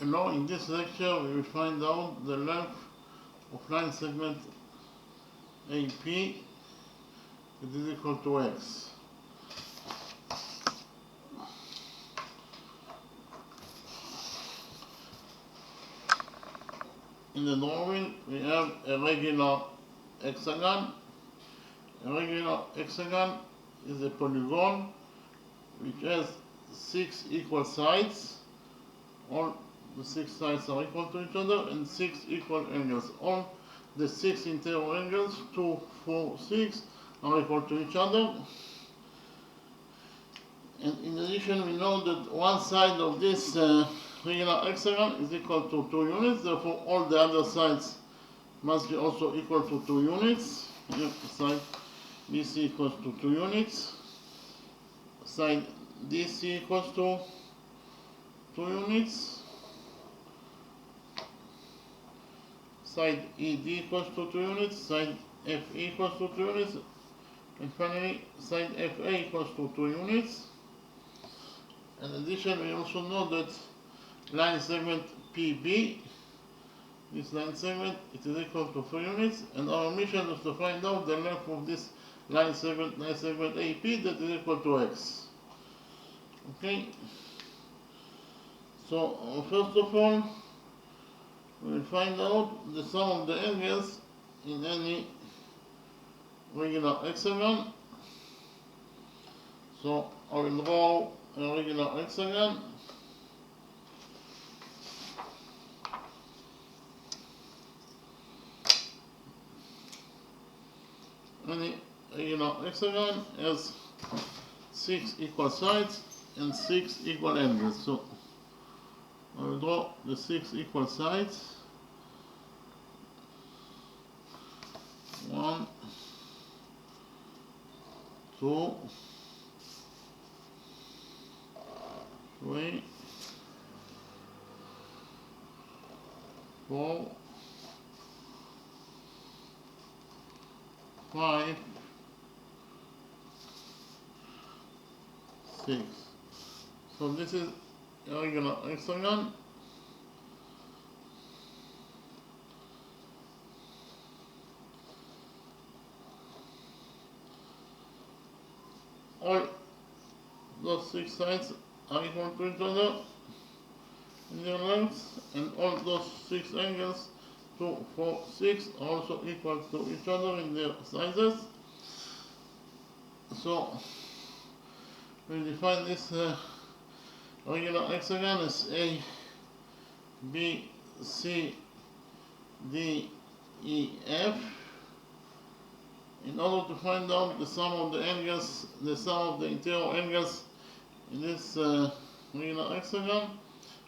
And now in this lecture we will find out the length of line segment AP that is equal to x. In the drawing we have a regular hexagon. A regular hexagon is a polygon which has 6 equal sides. All the 6 sides are equal to each other and 6 equal angles. All the 6 interior angles, 2, 4, 6, are equal to each other. And in addition, we know that one side of this regular hexagon is equal to 2 units, therefore all the other sides must be also equal to 2 units. Here, side BC equals to 2 units, side DC equals to 2 units, side ED equals to 2 units, side FE equals to 2 units, and finally side FA equals to 2 units. In addition, we also know that line segment PB, this line segment, it is equal to 3 units, and our mission is to find out the length of this line segment AP that is equal to x. Okay, so first of all, we will find out the sum of the angles in any regular hexagon. So I will draw a regular hexagon. Any regular hexagon has 6 equal sides and 6 equal angles. So I will draw the 6 equal sides. 1, 2, 3, 4, 5, 6. So this is a regular hexagon. All those 6 sides are equal to each other in their lengths, and all those 6 angles, 2, 4, 6, are also equal to each other in their sizes. So we define this regular hexagon as A, B, C, D, E, F. In order to find out the sum of the angles, the sum of the interior angles in this regular hexagon,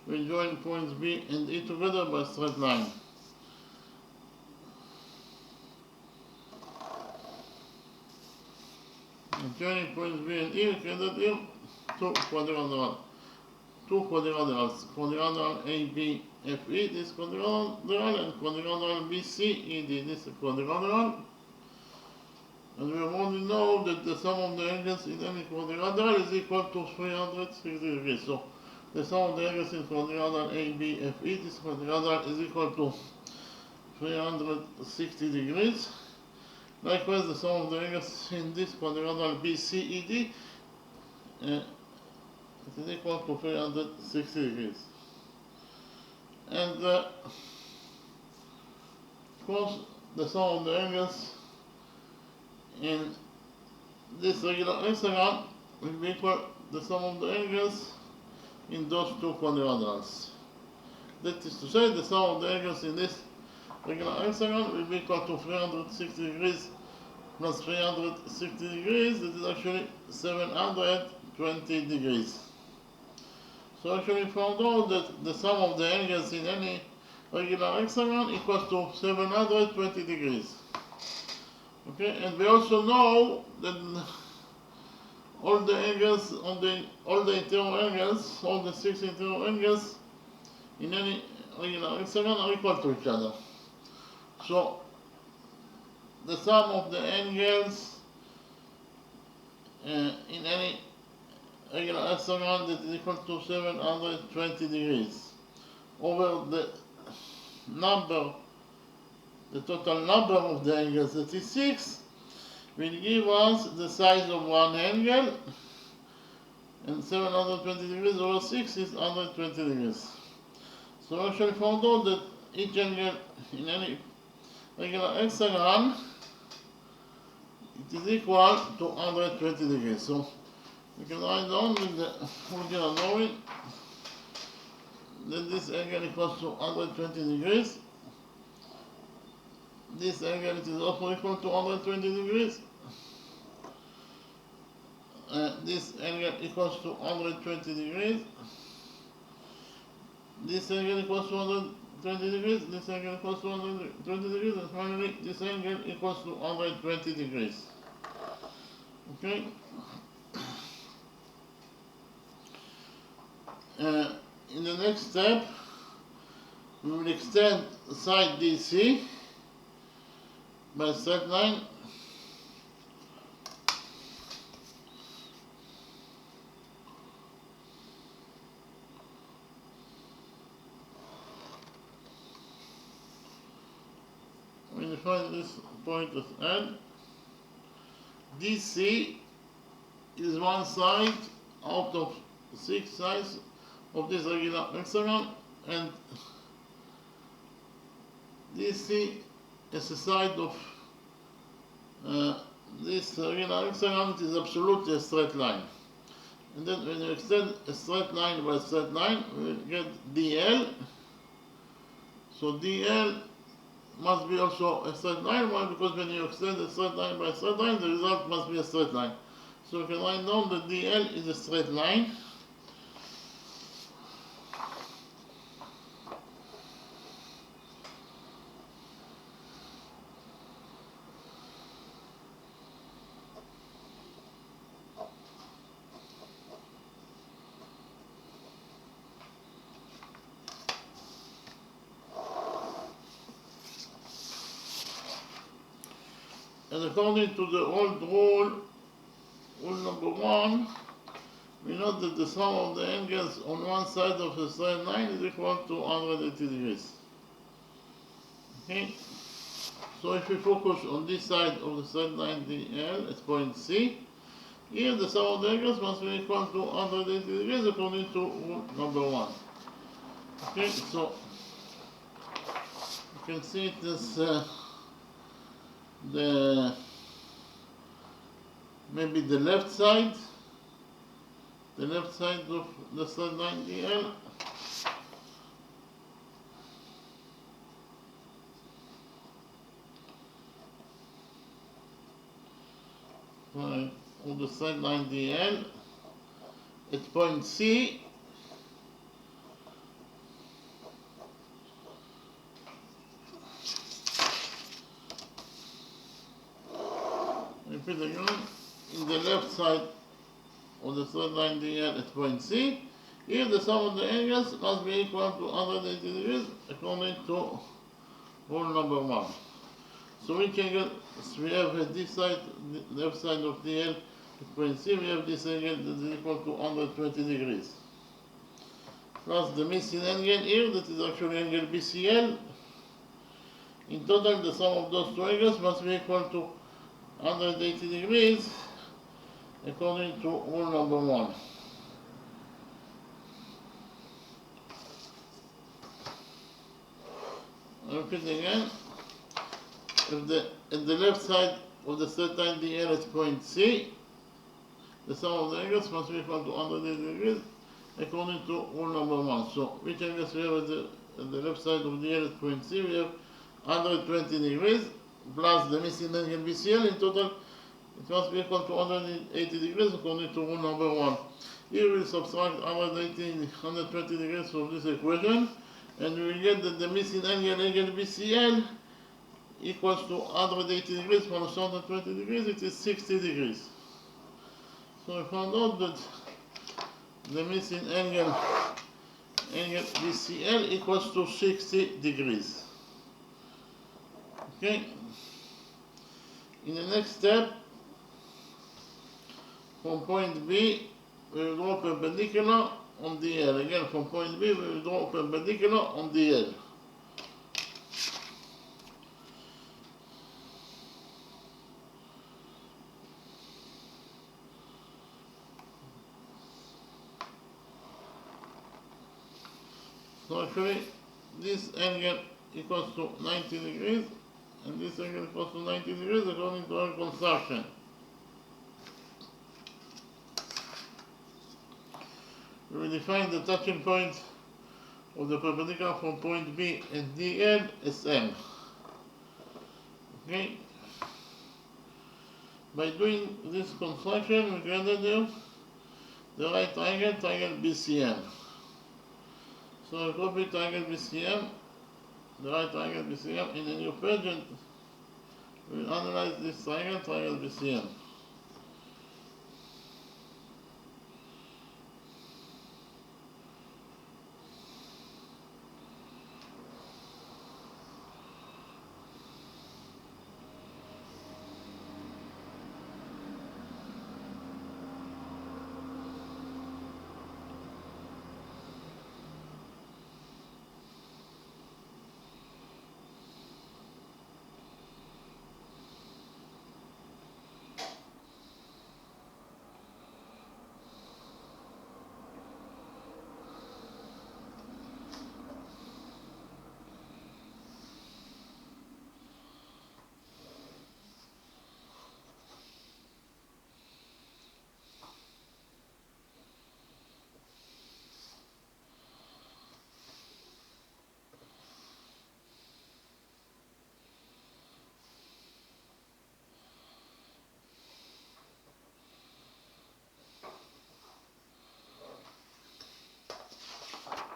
we join points B and E together by a straight line. And joining points B and E, we created here two quadrilaterals. Quadrilateral ABFE, this quadrilateral, and quadrilateral BCED, this quadrilateral. And we already know that the sum of the angles in any quadrilateral is equal to 360 degrees. So the sum of the angles in quadrilateral ABFE, this quadrilateral, is equal to 360 degrees. Likewise, the sum of the angles in this quadrilateral BCED it is equal to 360 degrees. And of course, the sum of the angles in this regular hexagon will be equal to the sum of the angles in those two quadrilaterals. That is to say, the sum of the angles in this regular hexagon will be equal to 360 degrees plus 360 degrees, that is actually 720 degrees. So actually we found out that the sum of the angles in any regular hexagon equals to 720 degrees. Okay, and we also know that all the angles all the interior angles, all the 6 interior angles in any regular hexagon are equal to each other. So the sum of the angles in any regular hexagon that is equal to 720 degrees. over the total number of the angles, that is 6, will give us the size of one angle, and 720 degrees over 6 is 120 degrees. So we actually found out that each angle in any regular hexagon, it is equal to 120 degrees. So we can write down with the original drawing that this angle equals to 120 degrees. This angle is also equal to 120 degrees. This angle equals to 120 degrees. This angle equals to 120 degrees. This angle equals to 120 degrees. And finally, this angle equals to 120 degrees. Okay? In the next step, we will extend side DC by a straight line. We define this point as N. DC is one side out of 6 sides of this regular hexagon, and DC is a side of this regular hexagon. It is absolutely a straight line. And then when you extend a straight line by a straight line, we will get DL. So DL must be also a straight line. Why? Because when you extend a straight line by a straight line, the result must be a straight line. So we can write down that DL is a straight line. And according to the old rule number 1, we know that the sum of the angles on one side of the straight line is equal to 180 degrees. Okay? So if we focus on this side of the straight line DL at point C, here the sum of the angles must be equal to 180 degrees according to rule number 1. Okay, so you can see it as maybe the left side of the straight line DL. Right, on the straight line DL at point C. Repeat again, in the left side of the straight line DL at point C, here the sum of the angles must be equal to 180 degrees according to rule number 1. So which angles we have at this side, the left side of DL at point C, we have this angle that is equal to 120 degrees. Plus the missing angle here, that is actually angle BCL. In total, the sum of those two angles must be equal to 180 degrees according to rule number 1. I repeat again. If at the left side of the straight line DL at point C, the sum of the angles must be equal to 180 degrees according to rule number 1. So which angles we have at the left side of DL at point C? We have 120 degrees plus the missing angle BCL. In total, it must be equal to 180 degrees according to rule number 1. Here we will subtract 120 degrees from this equation, and we will get that the missing angle BCL equals to 180 degrees minus 120 degrees, it is 60 degrees. So we found out that the missing angle BCL equals to 60 degrees. Okay? In the next step, from point B, we will draw perpendicular on the L. Again, from point B, we will draw perpendicular on the L. So actually, this angle equals to 90 degrees, and this angle equals to 90 degrees according to our construction. We will define the touching point of the perpendicular from point B and DL as M. Okay? By doing this construction, we can do the right triangle BCM. So I copy triangle BCM, the right triangle BCM in a new page, and we will analyze this triangle BCM.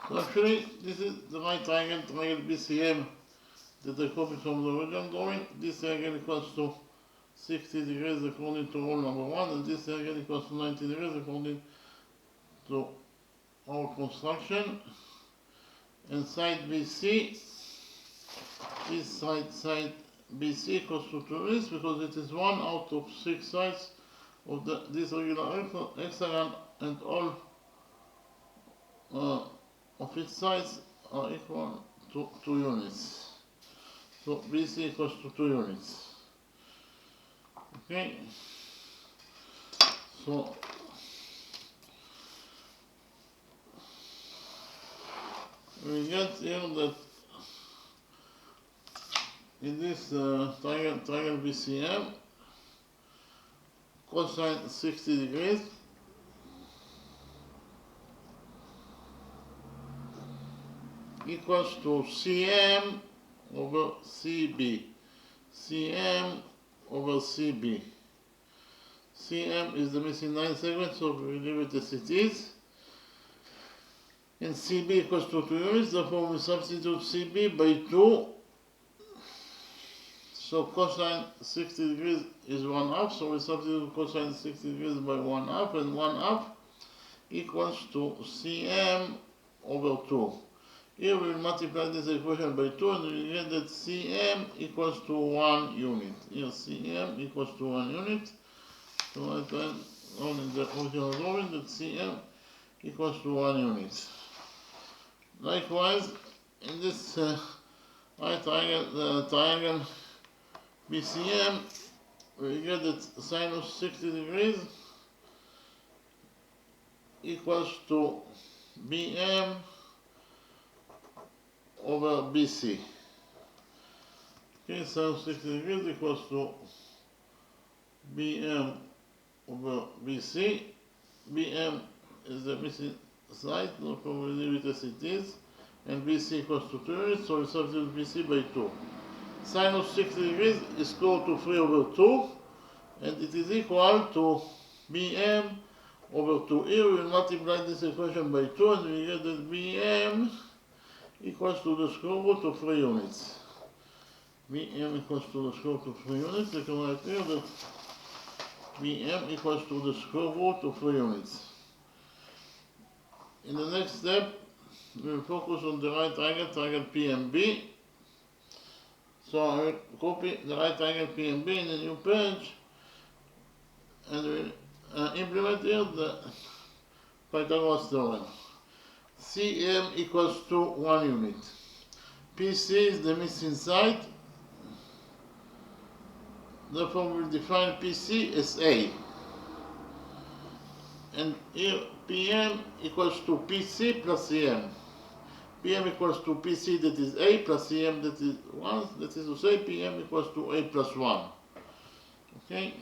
So actually, this is the right triangle BCM that I copied from the original drawing. This angle equals to 60 degrees according to rule number 1, and this angle equals to 90 degrees according to our construction. And side BC, this side BC equals to 2 units because it is 1 out of 6 sides of this regular hexagon, and all of its sides are equal to 2 units. So BC equals to 2 units. Okay. So we get here that in this triangle BCM, cosine 60 degrees equals to CM over CB. CM over CB. CM is the missing 9 segment, so we leave it as it is. And CB equals to 2 units, therefore we substitute CB by 2. So cosine 60 degrees is 1/2, so we substitute cosine 60 degrees by 1/2, and 1/2 equals to CM over 2. Here we will multiply this equation by 2, and we get that CM equals to 1 unit. Here CM equals to 1 unit. So I write on in the original drawing that CM equals to 1 unit. Likewise, in this right triangle BCM, we get that sinus 60 degrees equals to BM over BC. Okay, sinus 60 degrees equals to BM over BC. BM is the missing side, therefore we leave it as it is, and BC equals to 2 units, so we substitute BC by 2. Sinus 60 degrees is equal to 3 over 2, and it is equal to BM over 2. Here we will multiply this equation by 2, and we get that BM equals to the square root of 3 units. BM equals to the square root of 3 units. You can write here that BM equals to the square root of 3 units. In the next step, we will focus on the right triangle PMB. So I will copy the right triangle PMB in a new page, and we will implement here the Pythagoras theorem. CM equals to 1 unit. PC is the missing side. Therefore, we'll define PC as A. And here PM equals to PC plus CM. PM equals to PC, that is A, plus CM, that is 1. That is to say, PM equals to A plus 1. Okay?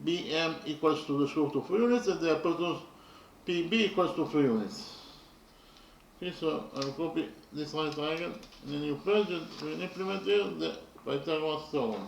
BM equals to the square root of 3 units, and the hypotenuse PB equals to 3 units. Okay, so I'll copy this right triangle in a new page and we'll implement here the Pythagoras theorem.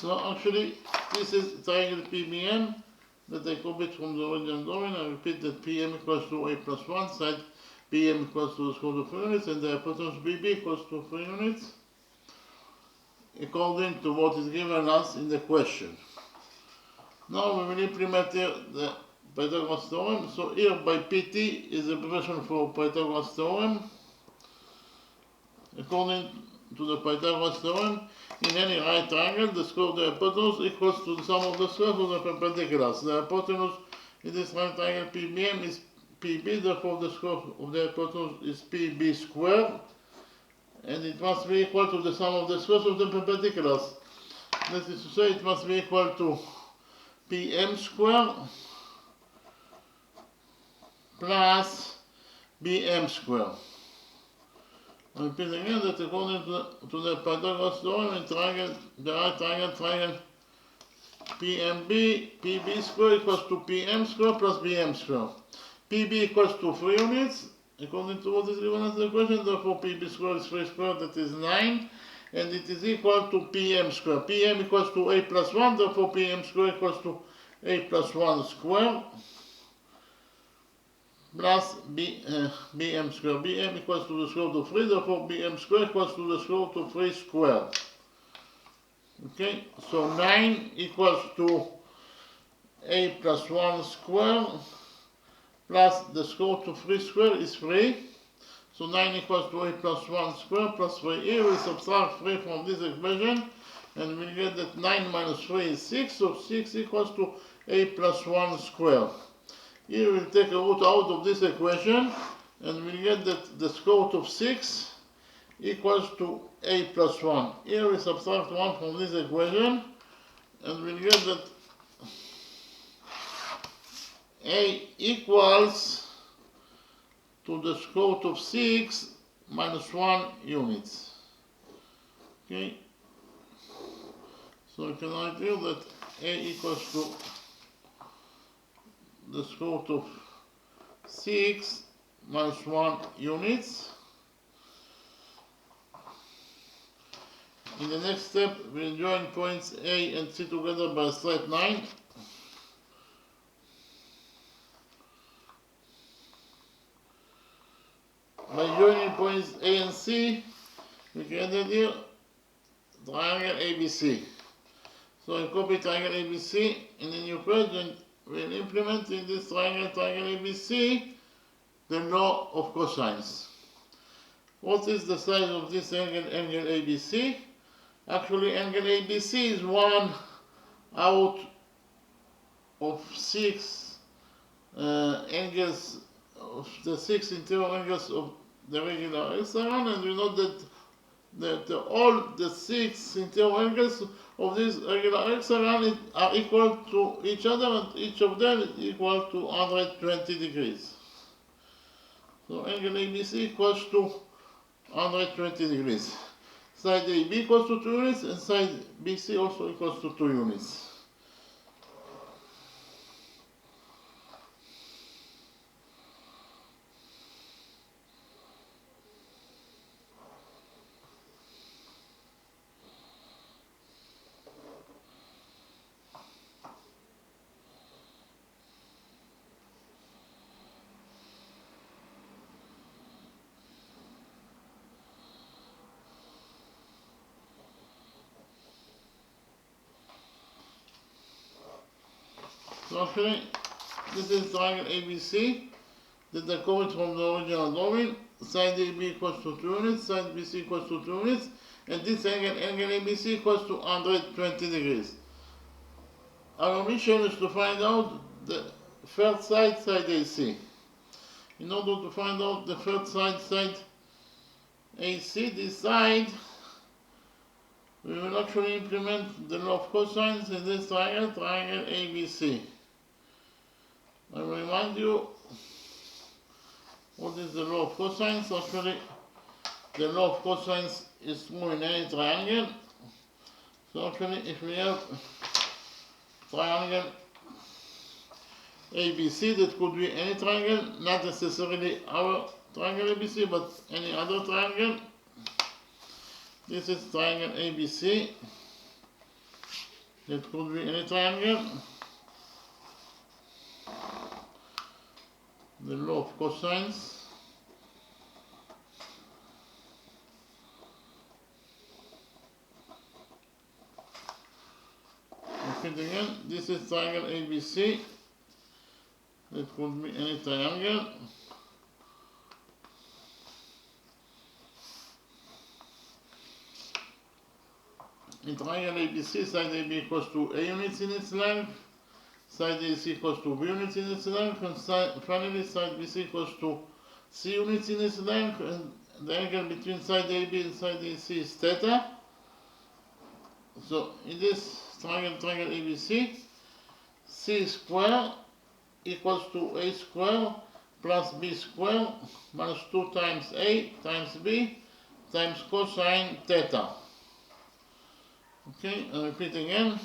So actually, this is triangle PBM that I copied from the original drawing. I repeat that PM equals to A plus 1, side PM equals to the square root of 3 units, and the hypotenuse BB equals to 3 units, according to what is given us in the question. Now we will implement here the Pythagoras theorem. So here by PT is the abbreviation for Pythagoras theorem. According to the Pythagoras theorem, in any right triangle, the square of the hypotenuse equals to the sum of the squares of the perpendiculars. The hypotenuse in this right triangle PBM is PB, therefore the square of the hypotenuse is PB squared, and it must be equal to the sum of the squares of the perpendiculars. That is to say, it must be equal to PM squared plus BM squared. I repeat again that according to the Pythagoras theorem, in triangle, the right triangle PMB, PB square equals to PM square plus BM square. PB equals to 3 units, according to what is given as the equation, therefore PB square is 3 squared, that is 9, and it is equal to PM square. PM equals to A plus 1, therefore PM square equals to A plus 1 square plus BM square. BM equals to the square root of 3, therefore BM square equals to the square root of 3 squared. Okay, so 9 equals to A plus 1 square plus the square root of 3 square is 3. So 9 equals to A plus 1 square plus 3. Here we subtract 3 from this equation and we get that 9 minus 3 is 6, so 6 equals to A plus 1 square. Here we'll take a root out of this equation and we'll get that the square root of 6 equals to A plus 1. Here we subtract 1 from this equation and we'll get that A equals to the square root of 6 minus 1 units. Okay, so we can write here that A equals to the square root of 6 minus 1 units. In the next step, we'll join points A and C together by a straight line. By joining points A and C, we created here triangle ABC. So I copy triangle ABC in the new page and we'll implement in this triangle ABC the law of cosines. What is the size of this angle ABC? Actually, angle ABC is 1 out of 6 angles, of the 6 interior angles of the regular hexagon, and we know that all the 6 interior angles of this regular hexagon are equal to each other, and each of them is equal to 120 degrees. So angle ABC equals to 120 degrees. Side AB equals to 2 units and side BC also equals to 2 units. So actually, this is triangle ABC that are coming from the original drawing. Side AB equals to 2 units, side BC equals to 2 units, and this angle ABC equals to 120 degrees. Our mission is to find out the third side AC. In order to find out the third side AC, this side, we will actually implement the law of cosines in this triangle ABC. I will remind you what is the law of cosines. Actually, the law of cosines is true in any triangle. So actually, if we have triangle ABC, that could be any triangle, not necessarily our triangle ABC, but any other triangle. This is triangle ABC. That could be any triangle. The law of cosines. Repeat again, this is triangle ABC. That could be any triangle. In triangle ABC, side AB equals to A units in its length, side AC equals to B units in its length, and finally side BC equals to C units in its length, and the angle between side AB and side AC is theta. So in this triangle ABC, C square equals to A square plus B square minus 2 times A times B times cosine theta. Okay, I repeat again.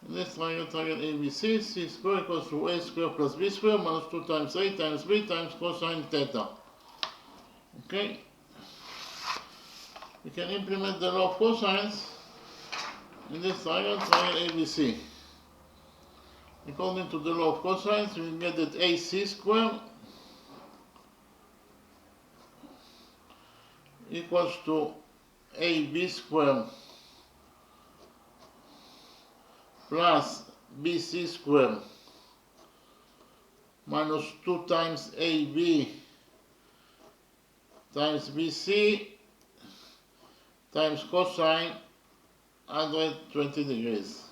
In this triangle ABC, C square equals to A square plus B square minus 2 times A times B times cosine theta. Okay, we can implement the law of cosines in this triangle ABC. According to the law of cosines, we get that AC square equals to AB square plus BC square minus 2 times AB times BC times cosine 120 degrees.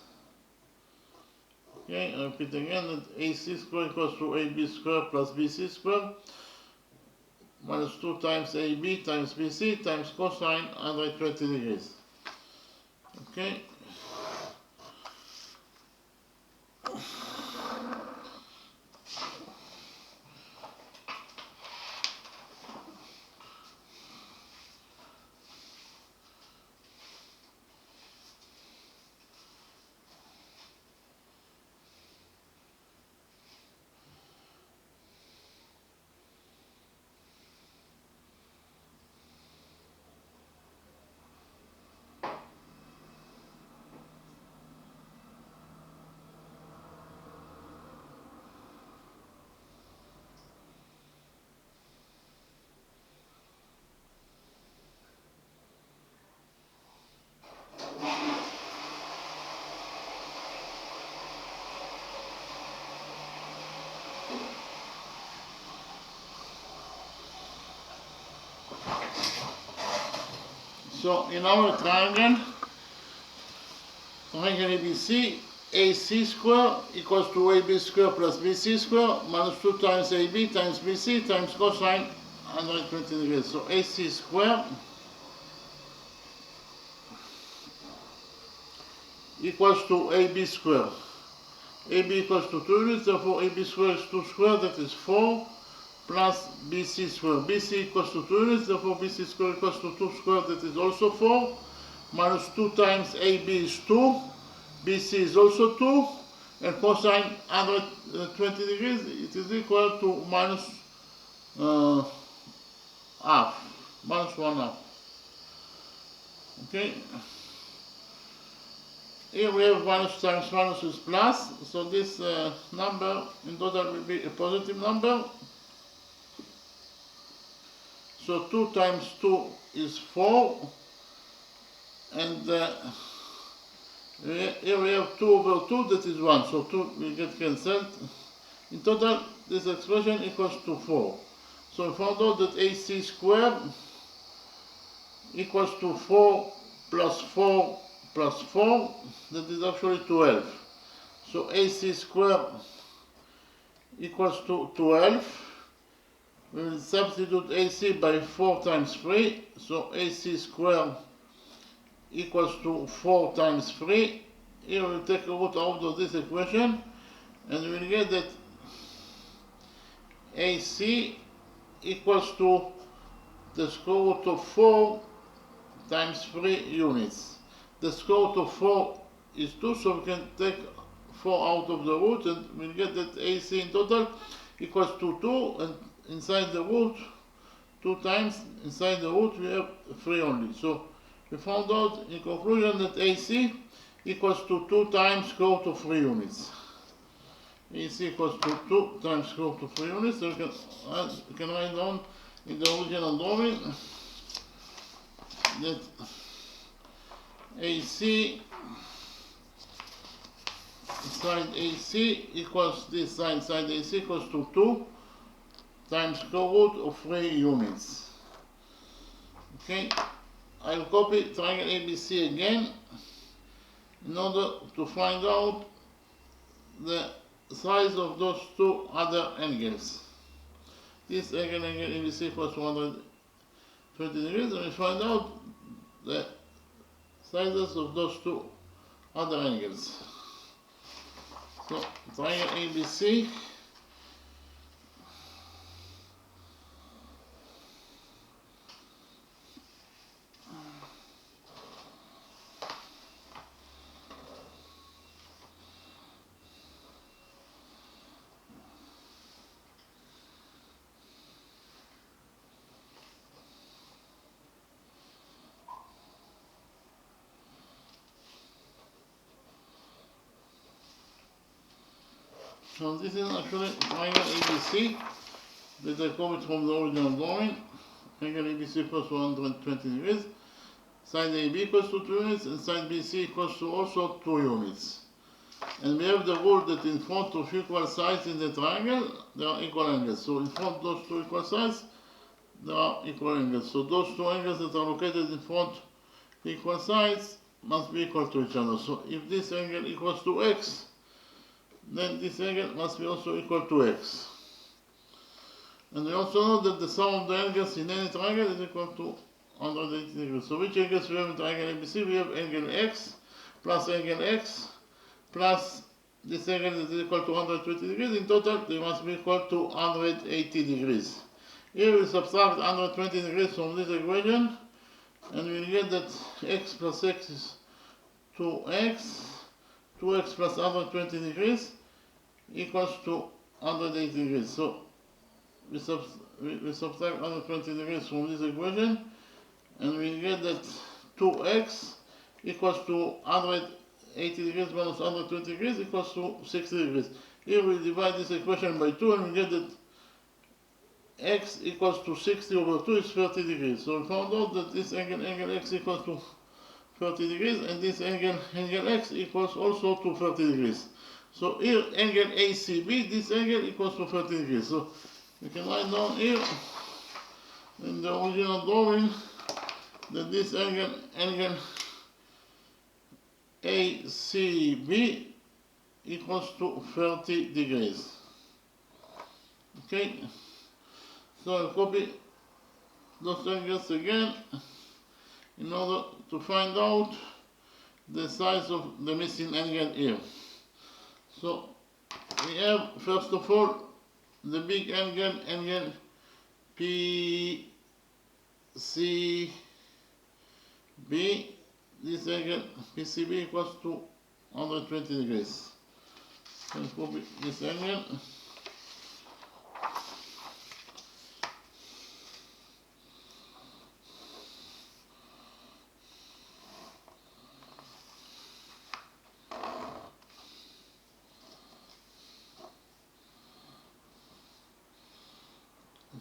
Okay, I repeat again that AC square equals to AB square plus BC square minus 2 times AB times BC times cosine 120 degrees. Okay. So in our triangle ABC, AC square equals to AB square plus BC square minus 2 times AB times BC times cosine 120 degrees. So AC square equals to AB square. AB equals to 2 units, therefore AB square is 2 square, that is 4, plus BC squared. BC equals to 2 units, therefore BC squared equals to 2 squared, that is also 4. Minus 2 times AB is 2. BC is also 2. And cosine 120 degrees, it is equal to minus half. Minus 1 half. Okay? Here we have minus times minus is plus, so this number in total will be a positive number. So 2 times 2 is 4, and here we have 2 over 2, that is 1, so 2 will get cancelled. In total, this expression equals to 4. So we found out that AC squared equals to 4 plus 4 plus 4, that is actually 12. So AC squared equals to 12. We will substitute AC by 4 times 3, so AC squared equals to 4 times 3. Here we will take a root out of this equation, and we will get that AC equals to the square root of 4 times 3 units. The square root of 4 is 2, so we can take 4 out of the root, and we'll get that AC in total equals to 2, and inside the root, 2 times, inside the root we have 3 only. So we found out in conclusion that AC equals to 2 times square root of 3 units. AC equals to 2 times square root of 3 units, so we can write down in the original drawing that AC side AC equals this side AC equals to 2 times square root of 3 units. Okay, I'll copy triangle ABC again in order to find out the size of those two other angles. This angle ABC equals 120 degrees, and we find out the sizes of those two other angles. So triangle ABC So this is actually triangle ABC that I copied from the original drawing. Angle ABC equals 120 degrees. Side AB equals to 2 units, and side BC equals to also 2 units. And we have the rule that in front of equal sides in the triangle, there are equal angles. So in front of those two equal sides, there are equal angles. So those two angles that are located in front of equal sides must be equal to each other. So if this angle equals to x, then this angle must be also equal to x. And we also know that the sum of the angles in any triangle is equal to 180 degrees. So which angles we have in triangle ABC? We have angle x plus this angle is equal to 120 degrees. In total, they must be equal to 180 degrees. Here we subtract 120 degrees from this equation, and we get that x plus x is 2x. 2x plus 120 degrees equals to 180 degrees. So we subtract 120 degrees from this equation, and we get that 2x equals to 180 degrees minus 120 degrees equals to 60 degrees. Here we divide this equation by 2, and we get that x equals to 60 over 2 is 30 degrees. So we found out that this angle x equals to 30 degrees, and this angle x equals also to 30 degrees. So here angle ACB, this angle equals to 30 degrees. So we can write down here in the original drawing that this angle ACB equals to 30 degrees. Okay, so I'll copy those angles again in order to find out the size of the missing angle here. So we have, first of all, the big angle, angle PCB, this angle PCB equals to 120 degrees. So copy this angle.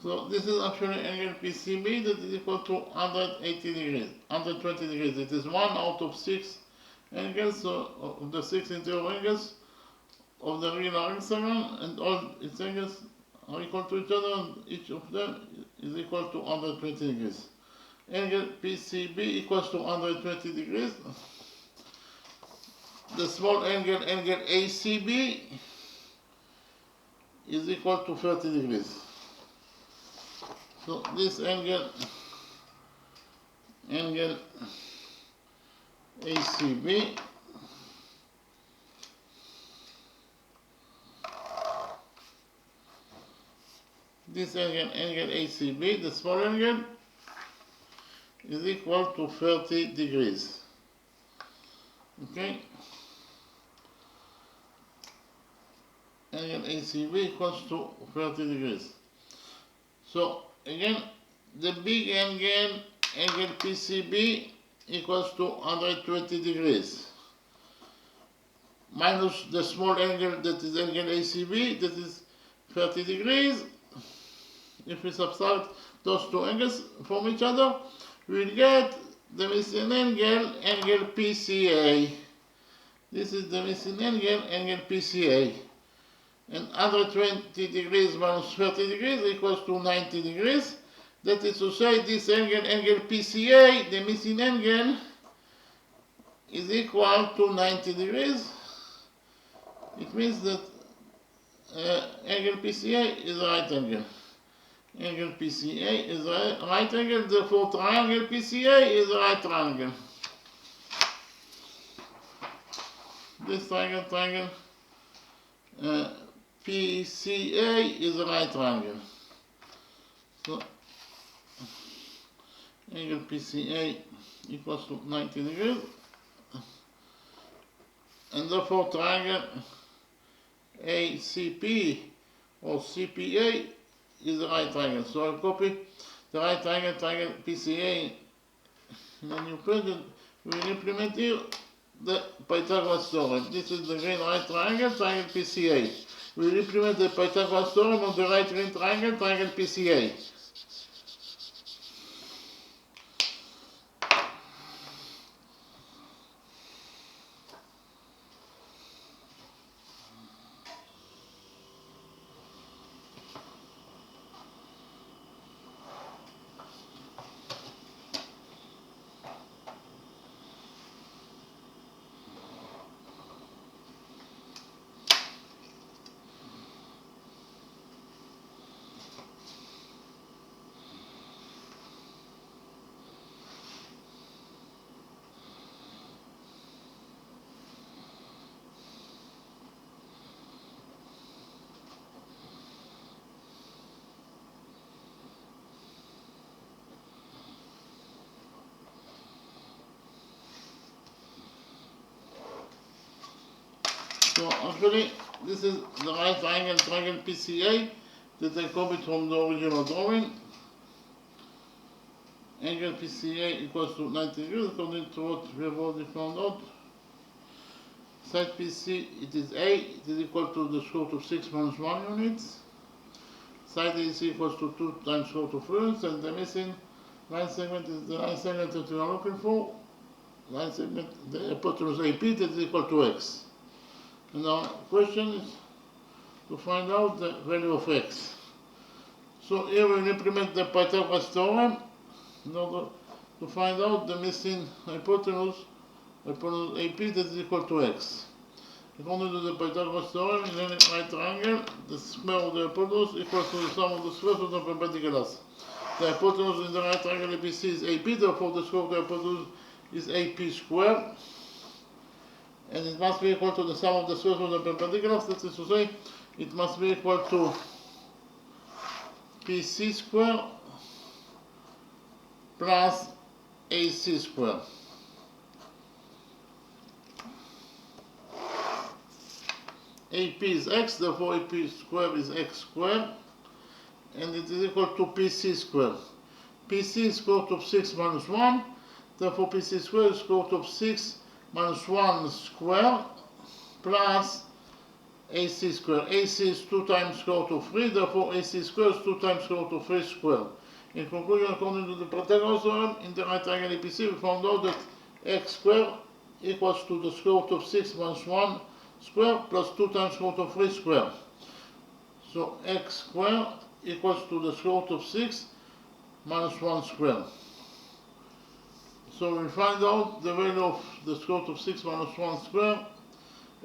So this is actually angle PCB that is equal to 180 degrees, 120 degrees. It is 1 out of 6 angles, so of the 6 interior angles of the regular hexagon, and all its angles are equal to each other, and each of them is equal to 120 degrees. Angle PCB equals to 120 degrees. The small angle, angle ACB, is equal to 30 degrees. So this angle ACB ACB, the small angle, is equal to 30 degrees. Okay? Angle ACB equals to 30 degrees. So again, the big angle PCB equals to 120 degrees. Minus the small angle that is angle ACB, that is 30 degrees. If we subtract those two angles from each other, we will get the missing angle, angle PCA. This is the missing angle, angle PCA. And 120 degrees minus 30 degrees equals to 90 degrees. That is to say, this angle, angle PCA, the missing angle, is equal to 90 degrees. It means that angle PCA is a right angle. Angle PCA is a right angle, therefore triangle PCA is a right triangle. This triangle, PCA is a right triangle. So angle PCA equals to 90 degrees, and therefore triangle ACP or CPA is a right triangle. So I'll copy the right triangle, triangle PCA, and then you print it. We will implement here the Pythagoras theorem. This is the green right triangle, triangle PCA. We will implement the Pythagoras theorem on the right green triangle, triangle PCA. So actually, this is the right triangle, triangle PCA that I copied from the original drawing. Angle PCA equals to 90 degrees according to what we have already found out. Side PC, it is A, it is equal to the square root of 6 minus 1 units. Side AC equals to 2 times square root of 3 units, and the missing line segment is the line segment that we are looking for. Line segment, the hypotenuse AP, that is equal to X. And our question is to find out the value of X. So here we will implement the Pythagoras theorem in order to find out the missing hypotenuse AP that is equal to X. According to the Pythagoras theorem, in any right triangle, the square of the hypotenuse equals to the sum of the squares of the perpendiculars. The hypotenuse in the right triangle ABC is AP, therefore the square of the hypotenuse is AP squared. And it must be equal to the sum of the squares of the perpendiculars, that is to say, it must be equal to PC square plus AC square. AP is x, therefore AP square is x squared, and it is equal to PC square. PC is square root of 6 minus 1, therefore PC square is square root of 6 minus 1 square plus AC square. AC is 2 times square root of 3, therefore AC square is 2 times square root of 3 square. In conclusion, according to the Pythagoras theorem, in the right triangle APC, we found out that x square equals to the square root of 6 minus 1 square plus 2 times square root of 3 square. So x square equals to the square root of 6 minus 1 square. So we find out the value of the square root of 6 minus 1 square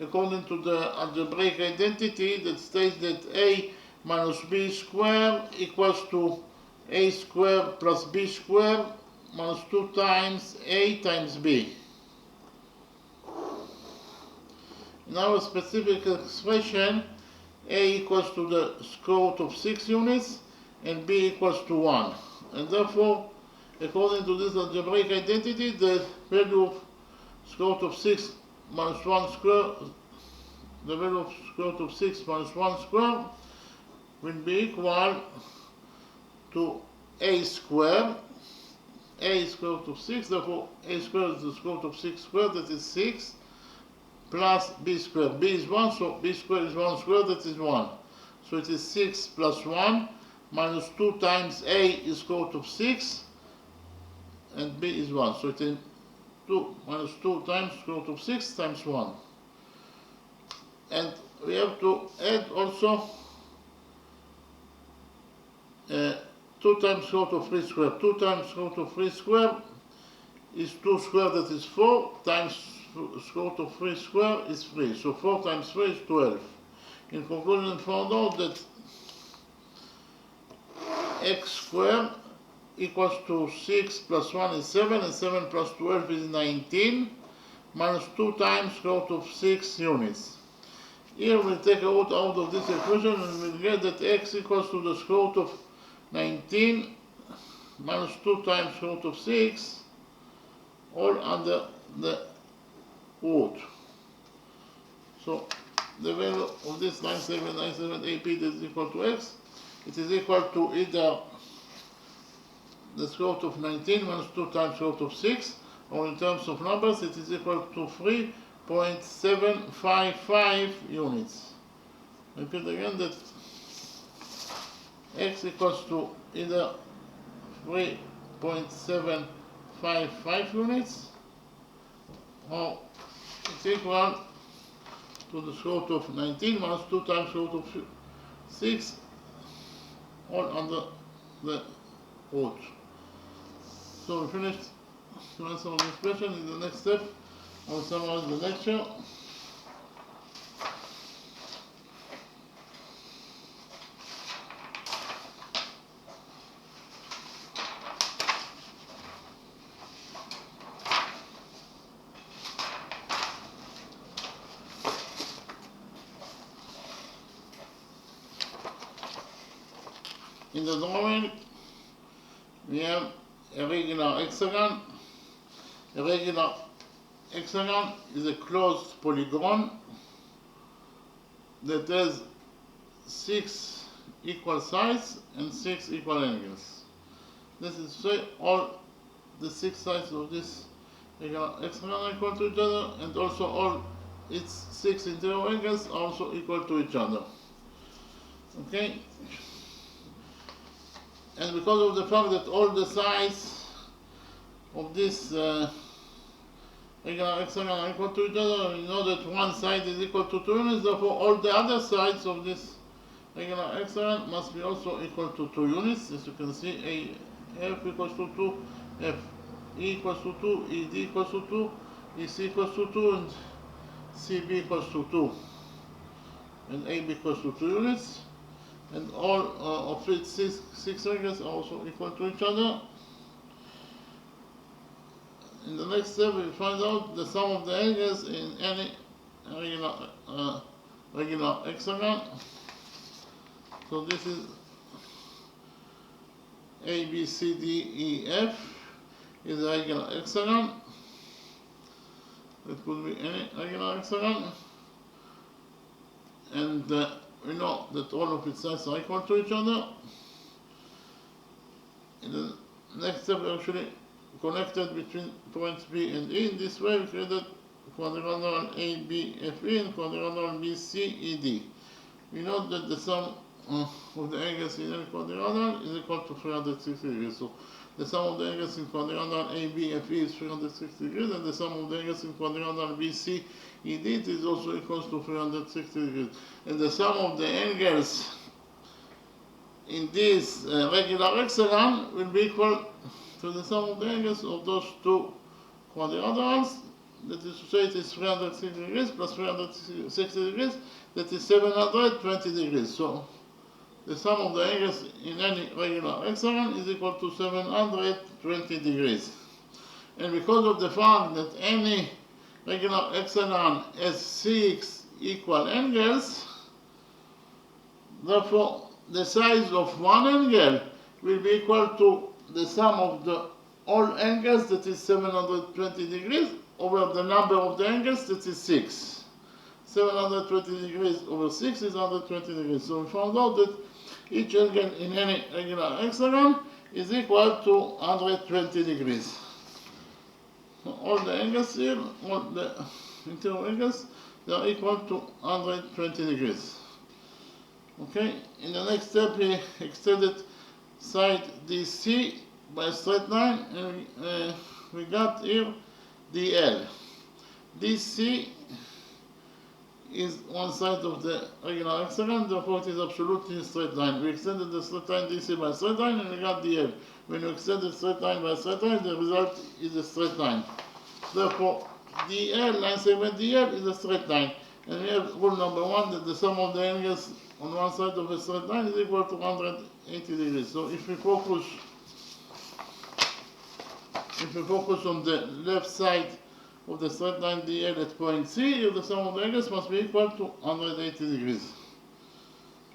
according to the algebraic identity that states that a minus b square equals to a square plus b square minus 2 times a times b. In our specific expression, a equals to the square root of 6 units and b equals to 1. And therefore, according to this algebraic identity, the value of square root of 6 minus 1 square, the value of square root of 6 minus 1 square will be equal to a square. A is square root of 6, therefore a square is the square root of 6 squared, that is 6, plus b squared. B is 1, so b squared is 1 squared, that is 1. So it is 6 plus 1 minus 2 times a is square root of 6 and b is 1. So it is 2 minus 2 times square root of 6 times 1. And we have to add also 2 times square root of 3 square. 2 times square root of 3 square is 2 square, that is 4, times square root of 3 square is 3. So 4 times 3 is 12. In conclusion, found out that x squared equals to 6 plus 1 is 7, and 7 plus 12 is 19, minus 2 times square root of 6 units. Here we'll take a root out of this equation and we'll get that x equals to the square root of 19 minus 2 times square root of 6, all under the root. So the value of this 9797 AP is equal to x. It is equal to either the square root of 19 minus 2 times square root of 6, or in terms of numbers, it is equal to 3.755 units. Repeat again that x equals to either 3.755 units, or it's equal to the square root of 19 minus 2 times square root of 6, all under the root. So we finished the answer of this question. In the next step, I will summarize the lecture. In the drawing, we have a regular hexagon. A regular hexagon is a closed polygon that has 6 equal sides and 6 equal angles. This is to say all the 6 sides of this regular hexagon are equal to each other, and also all its 6 interior angles are also equal to each other. Okay? And because of the fact that all the sides of this regular hexagon are equal to each other, we know that one side is equal to 2 units, therefore all the other sides of this regular hexagon must be also equal to 2 units. As you can see, AF equals to 2, FE equals to 2, ED equals to 2, EC equals to 2, and CB equals to 2, and AB equals to 2 units. And all of its 6 angles are also equal to each other. In the next step, we'll find out the sum of the angles in any regular hexagon. So this is A, B, C, D, E, F is a regular hexagon. It could be any regular hexagon. And we know that all of its sides are equal to each other. In the next step, we actually connected between points B and E. In this way, we created quadrilateral A, B, F, E and quadrilateral B, C, E, D. We know that the sum of the angles in any quadrilateral is equal to 360 degrees. So the sum of the angles in quadrilateral A, B, F, E is 360 degrees, and the sum of the angles in quadrilateral B, C, E, D is also equal to 360 degrees. And the sum of the angles in this regular hexagon will be equal to the sum of the angles of those two quadrilaterals. That is to say, it is 360 degrees plus 360 degrees, that is 720 degrees. So the sum of the angles in any regular hexagon is equal to 720 degrees. And because of the fact that any regular hexagon has 6 equal angles, therefore the size of one angle will be equal to the sum of the all angles, that is 720 degrees, over the number of the angles, that is 6. 720 degrees over 6 is 120 degrees. So we found out that each angle in any regular hexagon is equal to 120 degrees. So all the angles here, all the interior angles, they are equal to 120 degrees. Okay, in the next step we extended side DC by a straight line, and we got here DL. DC is one side of the regular hexagon, therefore it is absolutely a straight line. We extended the straight line DC by a straight line, and we got DL. When you extend the straight line by a straight line, the result is a straight line. Therefore, DL, line segment DL, is a straight line. And we have rule number 1, that the sum of the angles on one side of a straight line is equal to 180 degrees. So if we focus on the left side of the straight line DL at point C, the sum of the angles must be equal to 180 degrees.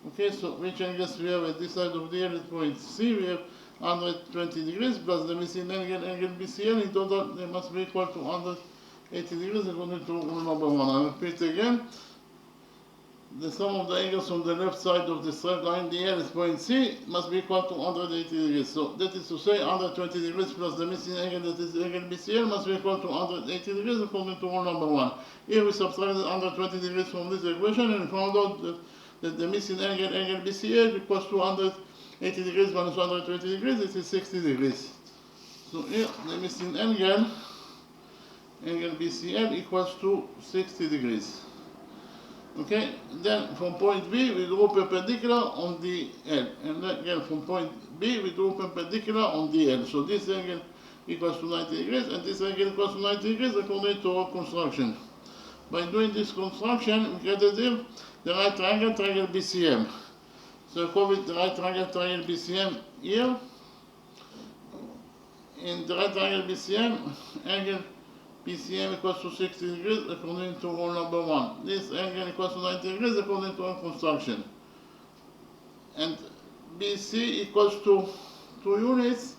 Okay, so which angles we have at this side of DL at point C? We have 120 degrees plus the missing angle, angle BCL. In total, they must be equal to 180 degrees according to rule number 1. I repeat again. The sum of the angles from the left side of the straight line DL at point C must be equal to 180 degrees. So that is to say 120 degrees plus the missing angle, that is the angle BCL, must be equal to 180 degrees according to rule number 1. Here we subtracted 120 degrees from this equation, and we found out that the missing angle, angle BCL, equals to 180 degrees minus 120 degrees, this is 60 degrees. So here the missing angle, angle BCL, equals to 60 degrees. Okay, then from point B we draw perpendicular on DL, and then again from point B we draw perpendicular on DL. So this angle equals to 90 degrees, and this angle equals to 90 degrees according to our construction. By doing this construction, we created here the right triangle, triangle BCM. So I call it the right triangle, triangle BCM here. In the right triangle BCM, angle BCM equals to 60 degrees according to rule number 1. This angle equals to 90 degrees according to our construction. And BC equals to 2 units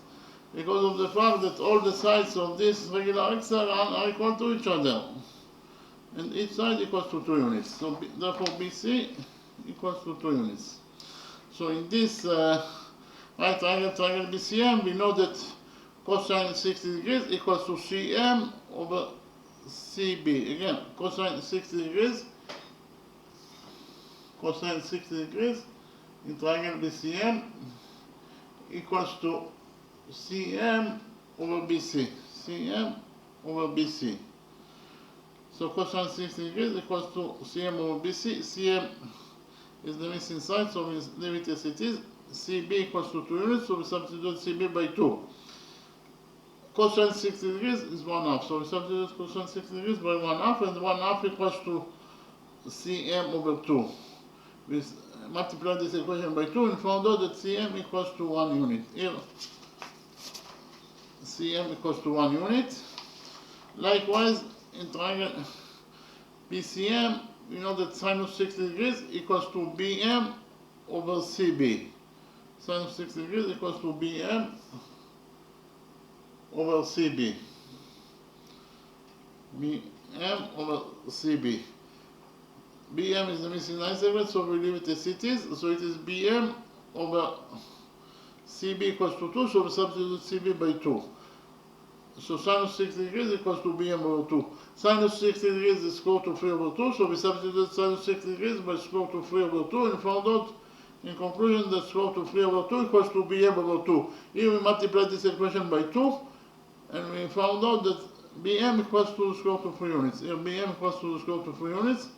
because of the fact that all the sides of this regular hexagon are equal to each other. And each side equals to 2 units. So therefore BC equals to 2 units. So in this right triangle, triangle BCM, we know that cosine 60 degrees equals to CM over CB. Again, cosine 60 degrees in triangle BCM equals to CM over BC. CM over BC. So cosine 60 degrees equals to CM over BC. CM is the missing side, so we leave it as it is. CB equals to 2 units, so we substitute CB by 2. Cosine 60 degrees is 1/2, so we substitute cosine 60 degrees by 1/2, and 1/2 equals to CM over 2. We multiply this equation by 2 and found out that CM equals to 1 unit. Here, CM equals to 1 unit. Likewise, in triangle BCM, we know that sinus 60 degrees equals to BM over CB. Sine of 60 degrees equals to BM over CB. BM over CB. BM is the missing line segment, so we leave it as it is. So it is BM over CB equals to 2, so we substitute CB by 2. So sine of 60 degrees equals to BM over 2. Sine of 60 degrees is square root of 3 over 2, so we substitute sine of 60 degrees by square root of 3 over 2 and found out in conclusion that square root of 3 over 2 equals to BM over 2. Here we multiply this equation by 2 and we found out that BM equals to the square root of 3 units. Here BM equals to the square root of 3 units.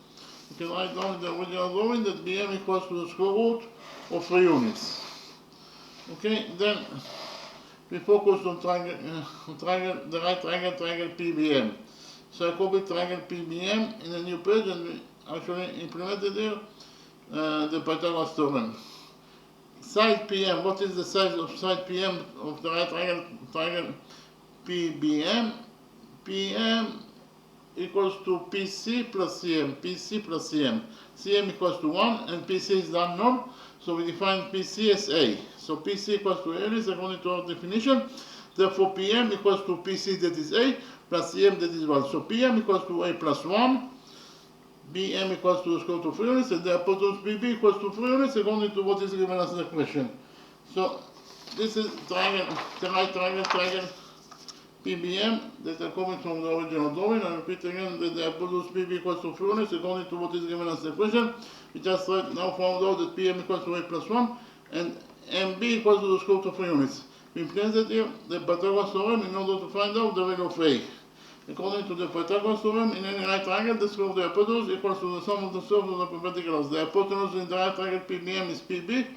You can write down in the original drawing that BM equals to the square root of 3 units. Okay, then we focus on the right triangle PBM. So I copy triangle PBM in a new page and we actually implemented here the Pythagoras theorem. Side PM, what is the size of side PM of the right triangle PBM? PM equals to PC plus CM, PC plus CM. CM equals to 1 and PC is unknown, so we define PC as A. So PC equals to A is according to our definition. Therefore PM equals to PC that is A plus CM that is 1. So PM equals to A plus 1. BM equals to the square root of 3 units and the hypotenuse BB equals to 3 units according to what is given us in the question. So this is triangle, the right triangle PBM that are coming from the original drawing. I repeat again that the hypotenuse BB equals to 3 units according to what is given us in the question. We just now found out that PM equals to A plus 1 and MB equals to the square root of 3 units. We implemented here the Pythagoras theorem in order to find out the value of A. According to the Pythagoras theorem, in any right triangle, the square of the hypotenuse equals to the sum of the surfaces of the perpendiculars. The hypotenuse in the right triangle PBM is PB,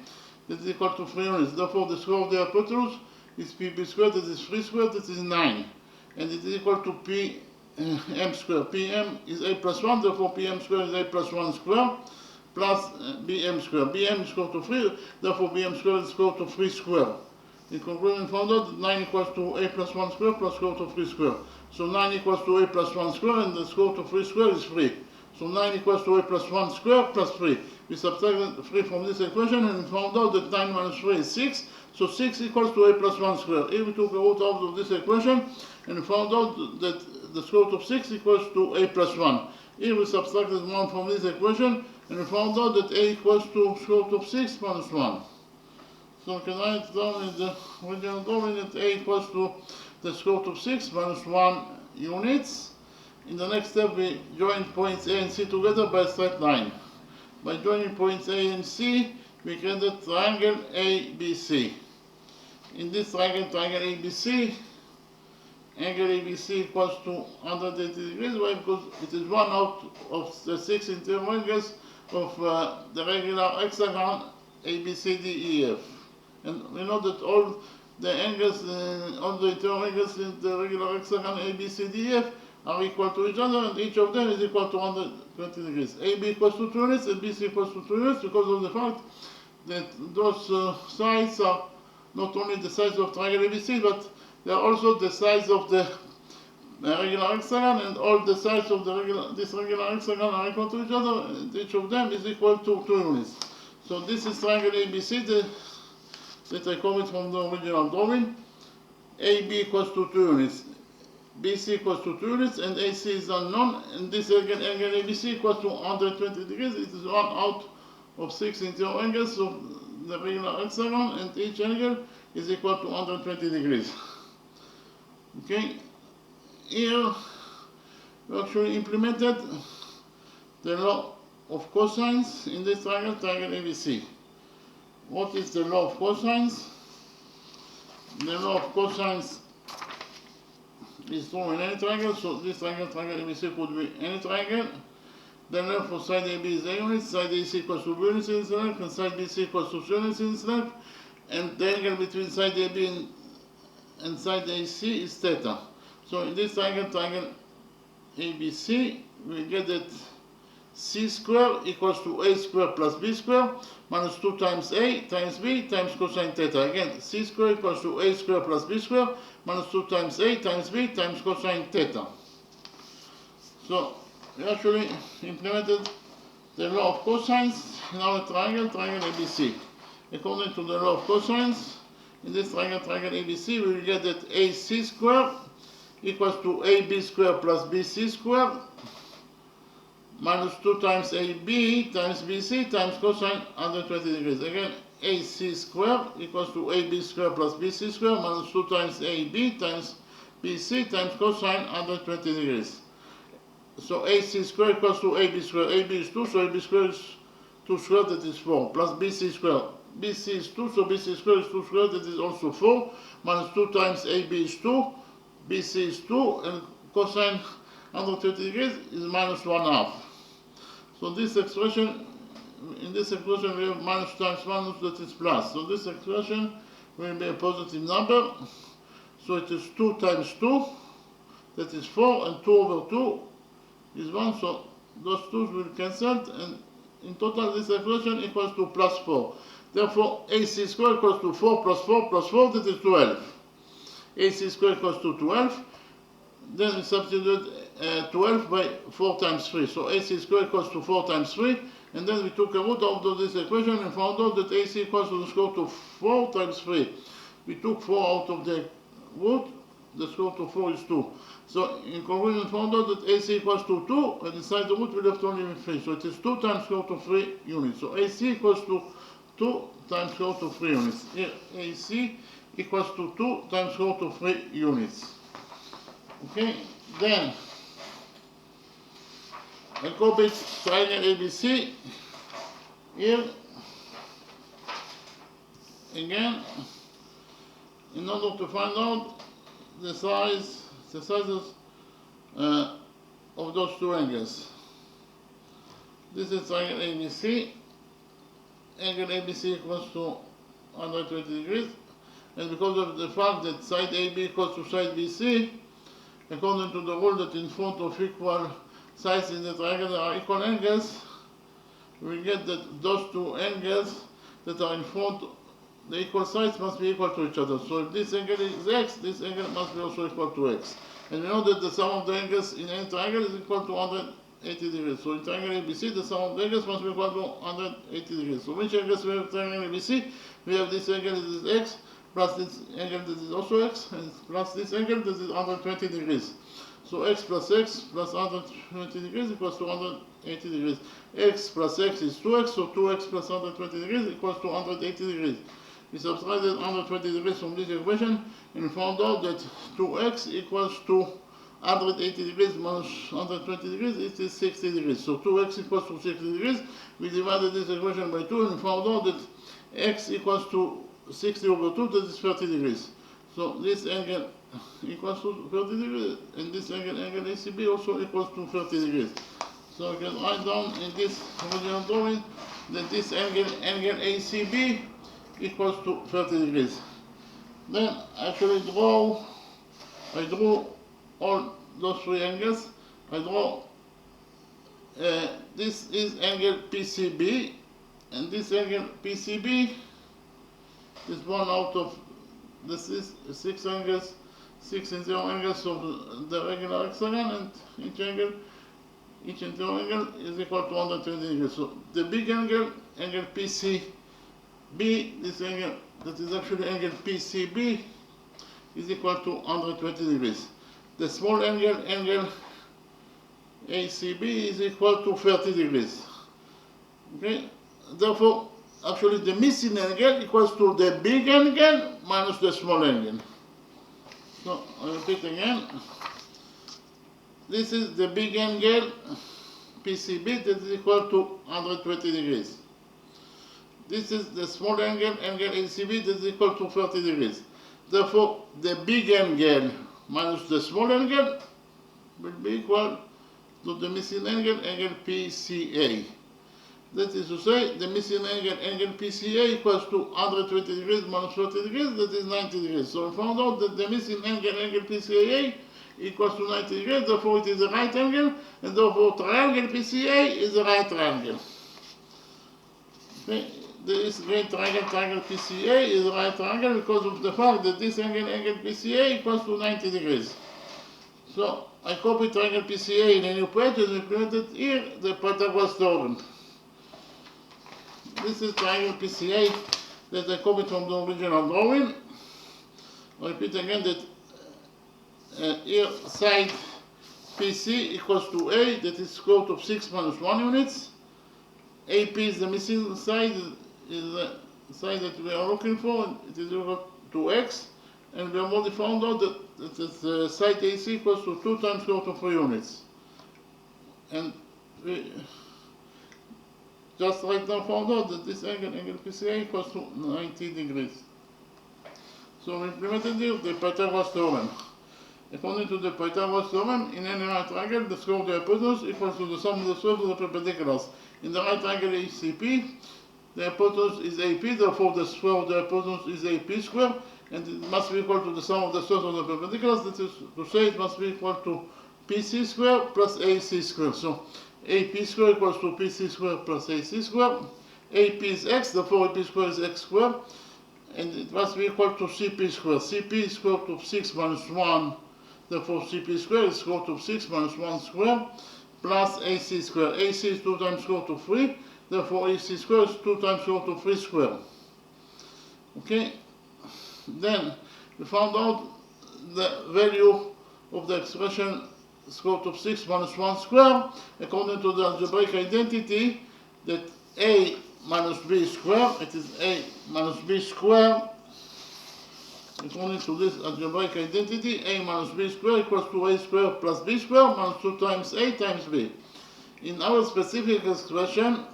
that is equal to 3 units. Therefore, the square of the hypotenuse is PB squared, that is 3 squared, that is 9. And it is equal to PM squared. PM is A plus 1, therefore PM squared is A plus 1 squared, plus BM squared. BM is equal to 3, therefore BM squared is equal to 3 squared. In conclusion, we found out that 9 equals to A plus 1 squared plus square root of 3 squared. So 9 equals to A plus 1 squared and the square root of 3 squared is 3. So 9 equals to A plus 1 squared plus 3. We subtracted 3 from this equation and we found out that 9 minus 3 is 6. So 6 equals to A plus 1 squared. Here we took a root out of this equation and we found out that the square root of 6 equals to A plus 1. Here we subtracted 1 from this equation and we found out that A equals to square root of 6 minus 1. So we can write down in the original drawing that A equals to the square root of 6 minus 1 units. In the next step we join points A and C together by a straight line. By joining points A and C, we create the triangle ABC. In this triangle ABC, angle ABC equals to 180 degrees. Why? Because it is one out of the 6 interior angles of the regular hexagon ABCDEF. And we know that all the angles, all the interior angles in the regular hexagon ABCDEF are equal to each other, and each of them is equal to 120 degrees. AB equals to 2 units and BC equals to 2 units because of the fact that those sides are not only the size of triangle ABC, but they are also the size of the regular hexagon, and all the sides of this regular hexagon are equal to each other, and each of them is equal to 2 units. So this is triangle ABC that I copied from the original drawing. AB equals to 2 units, BC equals to 2 units, and AC is unknown, and this angle ABC equals to 120 degrees. It is one out of 6 interior angles of the regular hexagon, and each angle is equal to 120 degrees. Okay, here we actually implemented the law of cosines in this triangle ABC. What is the law of cosines? The law of cosines is true in any triangle, so this triangle ABC could be any triangle. The length for side AB is A units, side AC equals to B units in its length, and side BC equals to 3 units in its length, and the angle between side AB and side AC is theta. So in this triangle ABC, we get that C squared equals to A squared plus B squared minus 2 times A times B times cosine theta. Again, C squared equals to A squared plus B squared minus 2 times A times B times cosine theta. So we actually implemented the law of cosines in our triangle ABC. according to the law of cosines, in this triangle ABC, we will get that AC squared equals to AB squared plus BC squared minus 2 times AB times BC times cosine 120 degrees. Again, AC squared equals to AB squared plus BC squared minus 2 times AB times BC times cosine 120 degrees. So AC squared equals to AB squared. AB is 2, so AB squared is 2 squared, that is 4, plus BC squared. BC is 2, so BC squared is 2 squared, that is also 4, minus 2 times AB is 2, BC is 2, and cosine 120 degrees is minus 1/2. So this expression, in this expression we have minus times minus, that is plus. So this expression will be a positive number. So it is 2 times 2, that is 4, and 2 over 2 is 1. So those 2's will cancel, and in total this expression equals to plus 4. Therefore, AC squared equals to 4 plus 4 plus 4, that is 12. AC squared equals to 12. Then we substitute 12 by 4 times 3. So AC squared equals to 4 times 3. And then we took a root out of this equation and found out that AC equals to the square root of 4 times 3. We took 4 out of the root. The square root of 4 is 2. So in conclusion, we found out that AC equals to 2. And inside the root we left only 3. So it is 2 times square root of 3 units. So AC equals to 2 times square root of 3 units. Here AC equals to 2 times square root of 3 units. Okay, then I copy triangle ABC here again in order to find out the sizes of those two angles. This is triangle ABC. Angle ABC equals to 120 degrees, and because of the fact that side AB equals to side BC, according to the rule that in front of equal sides in the triangle there are equal angles, we get that those two angles that are in front, the equal sides must be equal to each other. So if this angle is x, this angle must be also equal to x. And we know that the sum of the angles in any triangle is equal to 180 degrees. So in triangle ABC, the sum of the angles must be equal to 180 degrees. So which angles we have in triangle ABC? We have this angle that is x, plus this angle that is also x, and plus this angle that is 120 degrees. So x plus 120 degrees equals to 180 degrees. X plus x is 2x, so 2x plus 120 degrees equals to 180 degrees. We subtracted 120 degrees from this equation and found out that 2x equals to 180 degrees minus 120 degrees, it is 60 degrees. So 2x equals to 60 degrees. We divided this equation by 2 and found out that x equals to 60 over 2, that is 30 degrees. So this angle equals to 30 degrees, and this angle ACB also equals to 30 degrees. So I can write down in this original drawing that this angle ACB equals to 30 degrees. Then I drew all those three angles. I draw this is angle PCB, and this angle PCB is one out of the six angles, 6 and 0 angles of the regular hexagon, and each and 0 angle is equal to 120 degrees. So the big angle PCB, this angle that is actually angle PCB, is equal to 120 degrees. The small angle ACB is equal to 30 degrees. Okay, therefore, actually the missing angle equals to the big angle minus the small angle. So I repeat again. This is the big angle PCB that is equal to 120 degrees. This is the small angle ACB that is equal to 30 degrees. Therefore, the big angle minus the small angle will be equal to the missing angle PCA. That is to say, the missing angle PCA equals to 120 degrees minus 30 degrees, that is 90 degrees. So we found out that the missing angle PCA equals to 90 degrees, therefore it is a right angle, and therefore triangle PCA is a right triangle. Okay. This great triangle PCA is a right triangle because of the fact that this angle PCA equals to 90 degrees. So I copy triangle PCA in a new page and implemented here the Pythagoras theorem. This is triangle PCA that I copy from the original drawing. I repeat again that here side PC equals to A, that is square root of 6 minus 1 units. AP is the missing side, is the side that we are looking for, and it is equal to X. And we have already found out that side AC equals to 2 times square root of 3 units. And we just right now found out that this angle PCA equals to 90 degrees. So we implemented here the Pythagoras theorem. According to the Pythagoras theorem, in any right triangle, the square of the hypotenuse equals to the sum of the squares of the perpendiculars. In the right triangle ACP, the hypotenuse is AP, therefore the square of the hypotenuse is AP square, and it must be equal to the sum of the squares of the perpendiculars. That is to say, it must be equal to PC square plus AC square. So AP square equals to PC square plus AC square. AP is X, therefore AP square is X square, and it must be equal to CP square. CP is square root of 6 minus 1, therefore CP square is square root of 6 minus 1 square, plus AC square. AC is 2 times square root of 3, therefore AC square is 2 times square root of 3 square. Okay, then we found out the value of the expression square root of 6 minus 1 square, according to the algebraic identity that A minus B square, it is A minus B square. According to this algebraic identity, A minus B square equals to A square plus B square minus 2 times A times B. In our specific expression,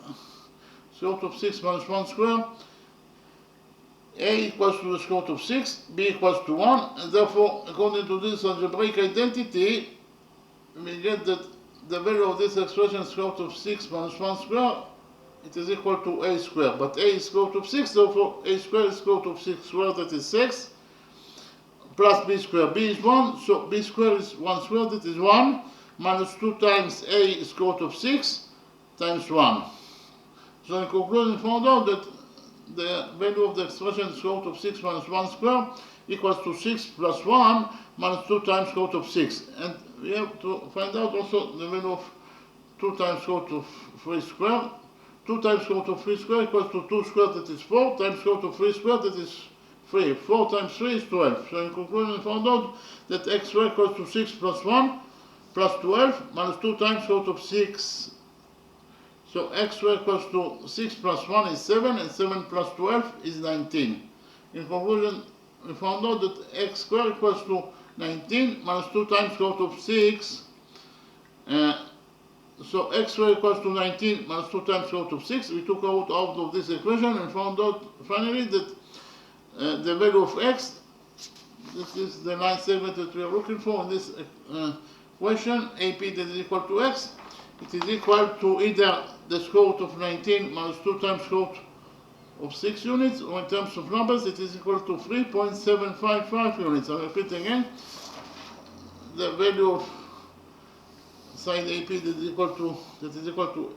square root of 6 minus 1 square, A equals to the square root of 6, B equals to 1, and therefore, according to this algebraic identity, we get that the value of this expression, square root of 6 minus 1 square, it is equal to A square. But A is square root of 6, therefore A square is square root of 6 square, that is 6, plus B square. B is 1, so B square is 1 square, that is 1, minus 2 times A is square root of 6 times 1. So in conclusion, we found out that the value of the expression square root of 6 minus 1 square equals to 6 plus 1 minus 2 times square root of 6. And we have to find out also the value of 2 times square root of 3 square. 2 times square root of 3 square equals to 2 square, that is 4, times square root of 3 square, that is 3. 4 times 3 is 12. So in conclusion, we found out that x square equals to 6 plus 1 plus 12 minus 2 times square root of 6. So x square equals to 6 plus 1 is 7, and 7 plus 12 is 19. In conclusion, we found out that x square equals to 19 minus 2 times square root of 6. So x square equals to 19 minus 2 times square root of 6. We took out of this equation and found out finally that the value of x, this is the line segment that we are looking for in this equation, AP that is equal to x, it is equal to either the square root of 19 minus 2 times square root of 6 units, or in terms of numbers, it is equal to 3.755 units. I repeat again, the value of side AP that is equal to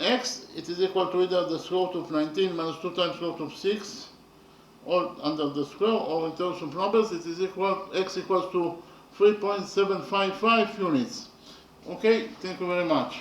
x, it is equal to either the square root of 19 minus 2 times square root of 6, or under the square, or in terms of numbers, it is x equals to 3.755 units. Okay, thank you very much.